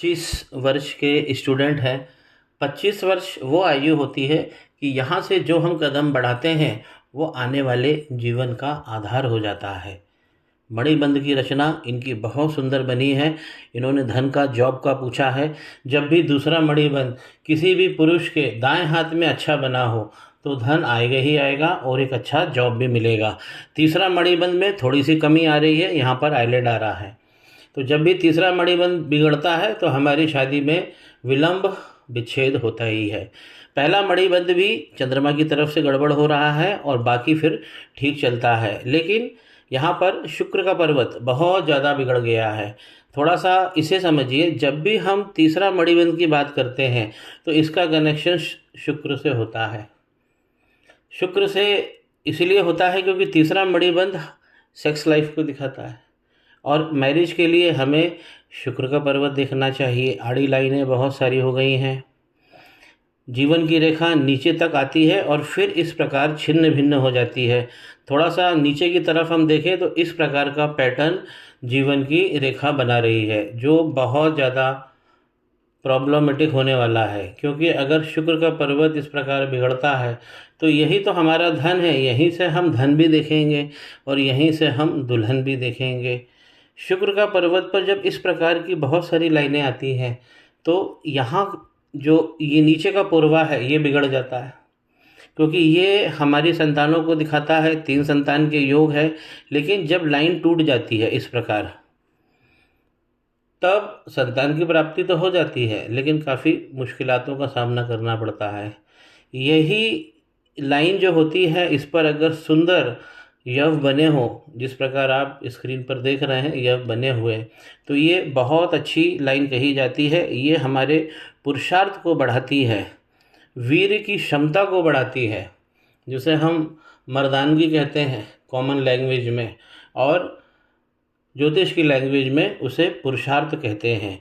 25 वर्ष के स्टूडेंट हैं। 25 वर्ष वो आयु होती है कि यहाँ से जो हम कदम बढ़ाते हैं वो आने वाले जीवन का आधार हो जाता है। मणिबंध की रचना इनकी बहुत सुंदर बनी है। इन्होंने धन का, जॉब का पूछा है। जब भी दूसरा मणिबंध किसी भी पुरुष के दाएं हाथ में अच्छा बना हो तो धन आएगा ही आएगा और एक अच्छा जॉब भी मिलेगा। तीसरा मणिबंध में थोड़ी सी कमी आ रही है, यहाँ पर आइलैंड आ रहा है। तो जब भी तीसरा मणिबंध बिगड़ता है तो हमारी शादी में विलंब, विच्छेद होता ही है। पहला मणिबंध भी चंद्रमा की तरफ से गड़बड़ हो रहा है और बाकी फिर ठीक चलता है, लेकिन यहाँ पर शुक्र का पर्वत बहुत ज़्यादा बिगड़ गया है। थोड़ा सा इसे समझिए, जब भी हम तीसरा मणिबंध की बात करते हैं तो इसका कनेक्शन शुक्र से होता है। शुक्र से इसलिए होता है क्योंकि तीसरा मणिबंध सेक्स लाइफ को दिखाता है और मैरिज के लिए हमें शुक्र का पर्वत देखना चाहिए। आड़ी लाइनें बहुत सारी हो गई हैं, जीवन की रेखा नीचे तक आती है और फिर इस प्रकार छिन्न भिन्न हो जाती है। थोड़ा सा नीचे की तरफ हम देखें तो इस प्रकार का पैटर्न जीवन की रेखा बना रही है, जो बहुत ज़्यादा प्रॉब्लमेटिक होने वाला है। क्योंकि अगर शुक्र का पर्वत इस प्रकार बिगड़ता है तो यही तो हमारा धन है, यहीं से हम धन भी देखेंगे और यहीं से हम दुल्हन भी देखेंगे। शुक्र का पर्वत पर जब इस प्रकार की बहुत सारी लाइनें आती हैं तो यहाँ जो ये नीचे का पूर्वा है ये बिगड़ जाता है, क्योंकि ये हमारी संतानों को दिखाता है। 3 संतान के योग है, लेकिन जब लाइन टूट जाती है इस प्रकार तब संतान की प्राप्ति तो हो जाती है, लेकिन काफ़ी मुश्किलातों का सामना करना पड़ता है। यही लाइन जो होती है इस पर अगर सुंदर यव बने हों, जिस प्रकार आप स्क्रीन पर देख रहे हैं यव बने हुए, तो ये बहुत अच्छी लाइन कही जाती है। ये हमारे पुरुषार्थ को बढ़ाती है, वीर की क्षमता को बढ़ाती है, जिसे हम मर्दानगी कहते हैं कॉमन लैंग्वेज में, और ज्योतिष की लैंग्वेज में उसे पुरुषार्थ कहते हैं।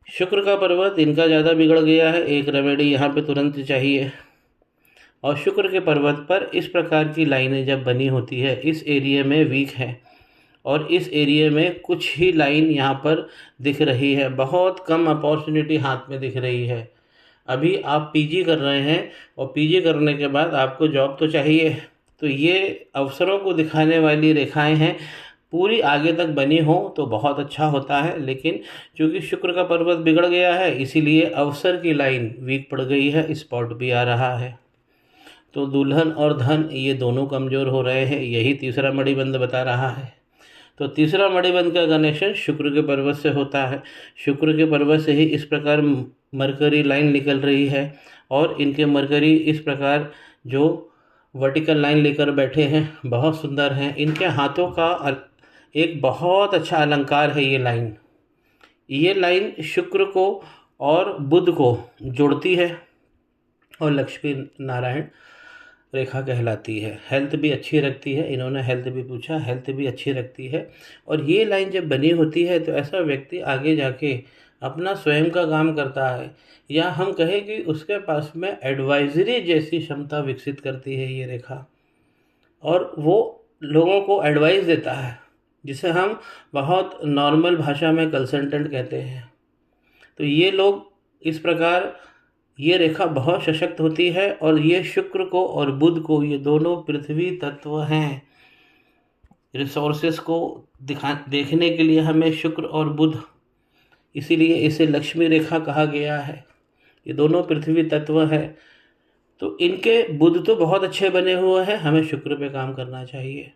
शुक्र का पर्वत इनका ज़्यादा बिगड़ गया है, एक रेमेडी यहाँ पे तुरंत चाहिए। और शुक्र के पर्वत पर इस प्रकार की लाइनें जब बनी होती है, इस एरिया में वीक है और इस एरिया में कुछ ही लाइन यहाँ पर दिख रही है, बहुत कम अपॉर्चुनिटी हाथ में दिख रही है। अभी आप पीजी कर रहे हैं और पीजी करने के बाद आपको जॉब तो चाहिए, तो ये अवसरों को दिखाने वाली रेखाएं हैं। पूरी आगे तक बनी हो तो बहुत अच्छा होता है, लेकिन चूँकि शुक्र का पर्वत बिगड़ गया है इसीलिए अवसर की लाइन वीक पड़ गई है, स्पॉट भी आ रहा है। तो दुल्हन और धन ये दोनों कमज़ोर हो रहे हैं, यही तीसरा मणिबंध बता रहा है। तो तीसरा मणिबंध का कनेक्शन शुक्र के पर्वत से होता है। शुक्र के पर्वत से ही इस प्रकार मरकरी लाइन निकल रही है और इनके मरकरी इस प्रकार जो वर्टिकल लाइन लेकर बैठे हैं बहुत सुंदर हैं। इनके हाथों का एक बहुत अच्छा अलंकार है ये लाइन। ये लाइन शुक्र को और बुध को जोड़ती है और लक्ष्मी नारायण रेखा कहलाती है। हेल्थ भी अच्छी रखती है, इन्होंने हेल्थ भी पूछा, हेल्थ भी अच्छी रखती है। और ये लाइन जब बनी होती है तो ऐसा व्यक्ति आगे जाके अपना स्वयं का काम करता है, या हम कहें कि उसके पास में एडवाइजरी जैसी क्षमता विकसित करती है ये रेखा, और वो लोगों को एडवाइस देता है, जिसे हम बहुत नॉर्मल भाषा में कंसल्टेंट कहते हैं। तो ये लोग इस प्रकार, ये रेखा बहुत सशक्त होती है और ये शुक्र को और बुध को, ये दोनों पृथ्वी तत्व हैं। रिसोर्सेस को देखने के लिए हमें शुक्र और बुध, इसीलिए इसे लक्ष्मी रेखा कहा गया है। ये दोनों पृथ्वी तत्व है, तो इनके बुध तो बहुत अच्छे बने हुए हैं, हमें शुक्र पे काम करना चाहिए।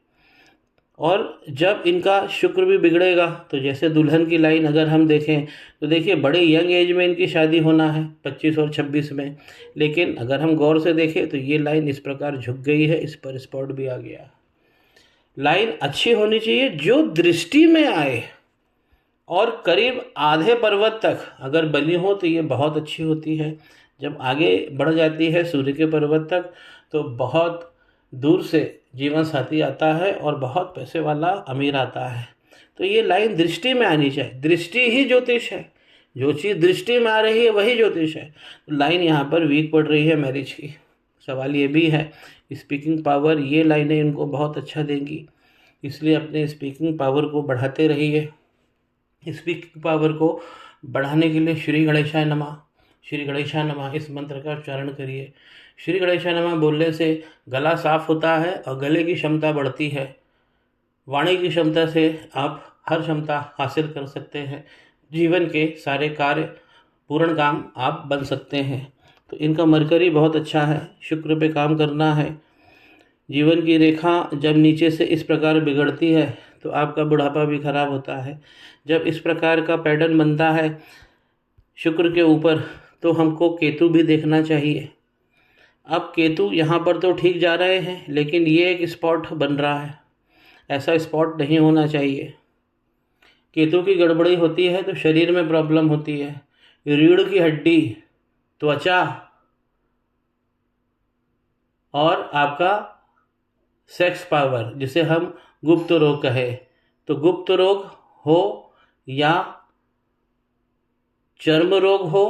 और जब इनका शुक्र भी बिगड़ेगा तो जैसे दुल्हन की लाइन अगर हम देखें तो देखिए बड़े यंग एज में इनकी शादी होना है, 25 और 26 में, लेकिन अगर हम गौर से देखें तो ये लाइन इस प्रकार झुक गई है, इस पर स्पॉट भी आ गया। लाइन अच्छी होनी चाहिए जो दृष्टि में आए, और करीब आधे पर्वत तक अगर बनी हो तो ये बहुत अच्छी होती है। जब आगे बढ़ जाती है सूर्य के पर्वत तक तो बहुत दूर से जीवन साथी आता है और बहुत पैसे वाला अमीर आता है। तो ये लाइन दृष्टि में आनी चाहिए, दृष्टि ही ज्योतिष है, जो चीज़ दृष्टि में आ रही है वही ज्योतिष है। तो लाइन यहाँ पर वीक पड़ रही है मैरिज की। सवाल ये भी है, स्पीकिंग पावर ये लाइनें इनको बहुत अच्छा देंगी, इसलिए अपने स्पीकिंग पावर को बढ़ाते रहिए। स्पीकिंग पावर को बढ़ाने के लिए श्री गणेशाय नमः, श्री गणेशाय नमः इस मंत्र का उच्चारण करिए। श्री गणेशाय नमः बोलने से गला साफ होता है और गले की क्षमता बढ़ती है। वाणी की क्षमता से आप हर क्षमता हासिल कर सकते हैं, जीवन के सारे कार्य पूर्ण काम आप बन सकते हैं। तो इनका मरकरी बहुत अच्छा है, शुक्र पे काम करना है। जीवन की रेखा जब नीचे से इस प्रकार बिगड़ती है तो आपका बुढ़ापा भी खराब होता है। जब इस प्रकार का पैटर्न बनता है शुक्र के ऊपर तो हमको केतु भी देखना चाहिए। अब केतु यहाँ पर तो ठीक जा रहे हैं, लेकिन ये एक स्पॉट बन रहा है, ऐसा स्पॉट नहीं होना चाहिए। केतु की गड़बड़ी होती है तो शरीर में प्रॉब्लम होती है। रीढ़ की हड्डी, त्वचा और आपका सेक्स पावर, जिसे हम गुप्त रोग कहे, तो गुप्त रोग हो या चर्म रोग हो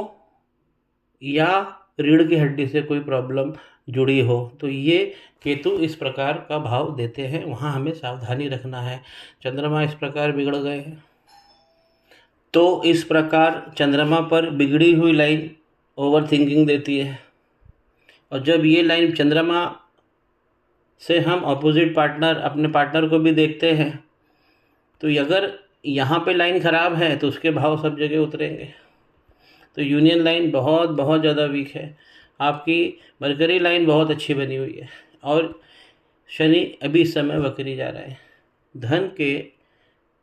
या रीढ़ की हड्डी से कोई प्रॉब्लम जुड़ी हो, तो ये केतु इस प्रकार का भाव देते हैं, वहाँ हमें सावधानी रखना है। चंद्रमा इस प्रकार बिगड़ गए हैं तो इस प्रकार चंद्रमा पर बिगड़ी हुई लाइन ओवर थिंकिंग देती है। और जब ये लाइन चंद्रमा से हम अपोजिट पार्टनर, अपने पार्टनर को भी देखते हैं, तो अगर यहाँ पे लाइन ख़राब है तो उसके भाव सब जगह उतरेंगे। तो यूनियन लाइन बहुत बहुत ज़्यादा वीक है। आपकी मरकरी लाइन बहुत अच्छी बनी हुई है और शनि अभी इस समय वक्री जा रहा है। धन के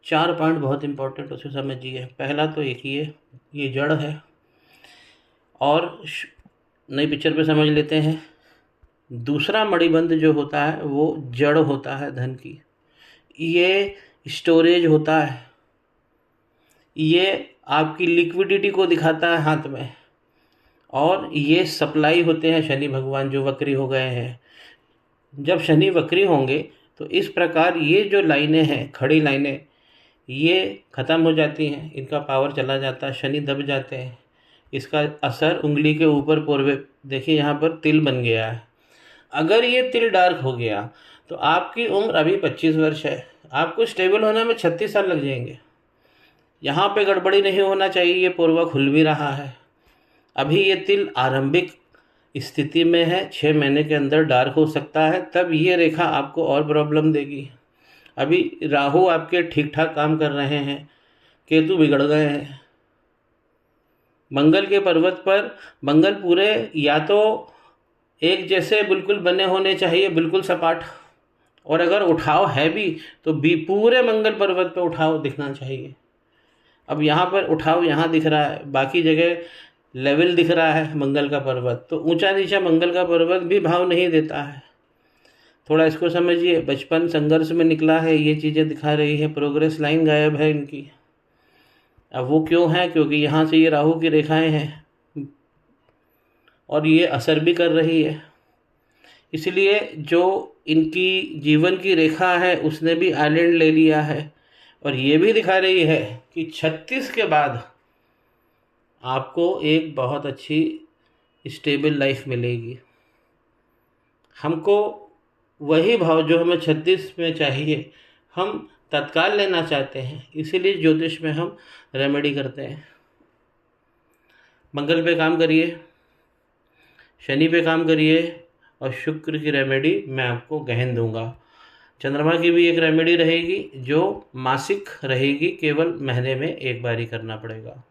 4 पॉइंट बहुत इंपॉर्टेंट उसे समझिए। पहला तो एक ही है, ये जड़ है। और नई पिक्चर पे समझ लेते हैं। दूसरा मणिबंध जो होता है वो जड़ होता है धन की, ये स्टोरेज होता है, ये आपकी लिक्विडिटी को दिखाता है हाथ में, और ये सप्लाई होते हैं शनि भगवान जो वक्री हो गए हैं। जब शनि वक्री होंगे तो इस प्रकार ये जो लाइनें हैं, खड़ी लाइनें, ये ख़त्म हो जाती हैं, इनका पावर चला जाता है, शनि दब जाते हैं। इसका असर उंगली के ऊपर पूर्वे, देखिए यहाँ पर तिल बन गया है। अगर ये तिल डार्क हो गया तो आपकी उम्र अभी 25 वर्ष है, आपको स्टेबल होने में 36 साल लग जाएंगे। यहाँ पे गड़बड़ी नहीं होना चाहिए। ये पूर्वा खुल भी रहा है, अभी ये तिल आरंभिक स्थिति में है, 6 महीने के अंदर डार्क हो सकता है, तब ये रेखा आपको और प्रॉब्लम देगी। अभी राहु आपके ठीक ठाक काम कर रहे हैं, केतु बिगड़ गए हैं। मंगल के पर्वत पर मंगल पूरे या तो एक जैसे बिल्कुल बने होने चाहिए, बिल्कुल सपाट, और अगर उठाव है भी तो पूरे मंगल पर्वत पे उठाव दिखना चाहिए। अब यहाँ पर उठाव यहाँ दिख रहा है, बाकी जगह लेवल दिख रहा है मंगल का पर्वत, तो ऊंचा नीचा मंगल का पर्वत भी भाव नहीं देता है। थोड़ा इसको समझिए। बचपन संघर्ष में निकला है, ये चीज़ें दिखा रही है। प्रोग्रेस लाइन गायब है इनकी। अब वो क्यों है? क्योंकि यहाँ से ये राहु की रेखाएं हैं और ये असर भी कर रही है। इसलिए जो इनकी जीवन की रेखा है उसने भी आइलैंड ले लिया है, और ये भी दिखा रही है कि 36 के बाद आपको एक बहुत अच्छी स्टेबल लाइफ मिलेगी। हमको वही भाव जो हमें 36 में चाहिए हम तत्काल लेना चाहते हैं, इसीलिए ज्योतिष में हम रेमेडी करते हैं। मंगल पे काम करिए, शनि पे काम करिए, और शुक्र की रेमेडी मैं आपको गहन दूंगा। चंद्रमा की भी एक रेमेडी रहेगी जो मासिक रहेगी, केवल महीने में एक बार ही करना पड़ेगा।